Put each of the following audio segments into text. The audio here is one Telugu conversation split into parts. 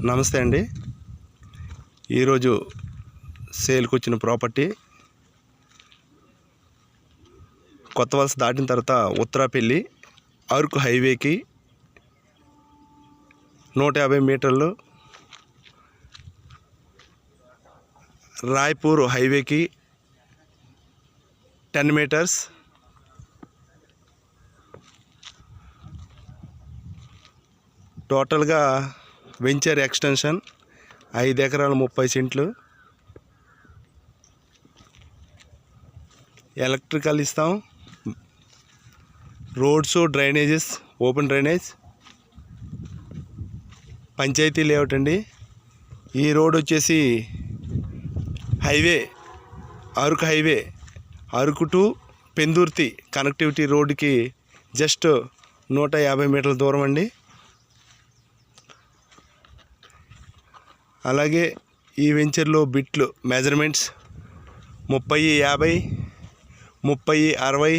నమస్తే అండి. ఈరోజు సేల్కి వచ్చిన ప్రాపర్టీ కొత్త వలస దాటిన తర్వాత ఉత్తరాపల్లి అరకు హైవేకి 150 మీటర్లు, రాయ్పూర్ హైవేకి 10 మీటర్స్, టోటల్గా వెంచర్ ఎక్స్టెన్షన్ 5 ఎకరాల 30 సెంట్లు. ఎలక్ట్రికల్ ఇస్తాం, roads, drainages, open drainage, panchayat layout అండి. ఈ రోడ్ వచ్చేసి highway Araku highway, Araku to Pendurthi connectivity రోడ్డుకి జస్ట్ 150 మీటర్ల దూరం అండి. అలాగే ఈ వెంచర్లో బిట్లు మెజర్మెంట్స్ 30-50, 30-60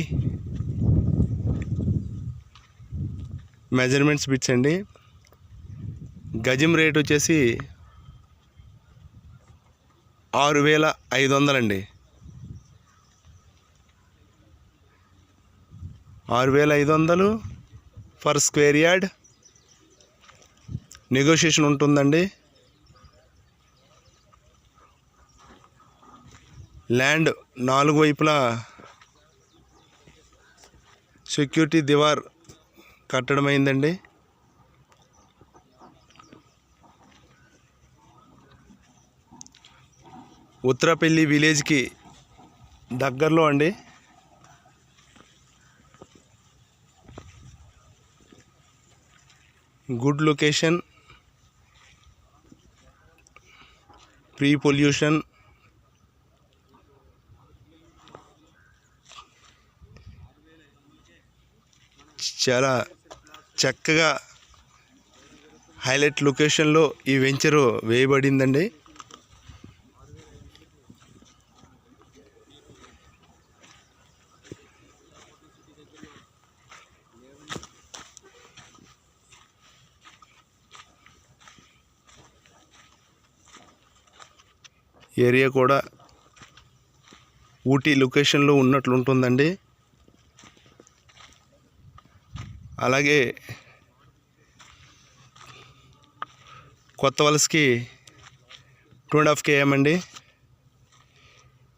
మెజర్మెంట్స్ బిట్స్ అండి. గజం రేట్ వచ్చేసి 6,500 అండి. 6,500 ఫర్ స్క్వేర్ యార్డ్. నెగోషియేషన్ ఉంటుందండి. ల్యాండ్ 4 వైపులా సెక్యూరిటీ దివార్ కట్టడమైందండి. ఉత్తరాపల్లి విలేజ్కి దగ్గరలో అండి. గుడ్ లొకేషన్, ప్రీ పొల్యూషన్, చాలా చక్కగా హైలైట్ లొకేషన్లో ఈ వెంచరు వేయబడిందండి. ఏరియా కూడా ఊటీ లొకేషన్లో ఉన్నట్లు ఉంటుందండి. అలాగే కొత్త వలసకి 2.5 km అండి.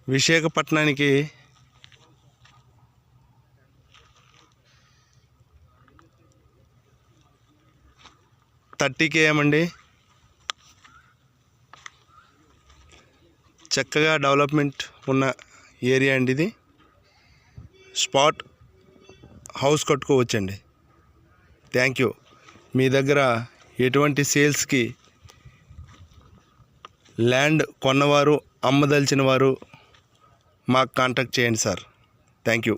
విశాఖపట్నానికి 30 km అండి. చక్కగా డెవలప్మెంట్ ఉన్న ఏరియా అండి ఇది. స్పాట్ హౌస్ కట్టుకోవచ్చండి. Thank you. మీ దగ్గర ఎటువంటి సేల్స్కి ల్యాండ్ కొన్నవారు, అమ్మదలిచిన వారు మాకు కాంటాక్ట్ చేయండి సార్. Thank you.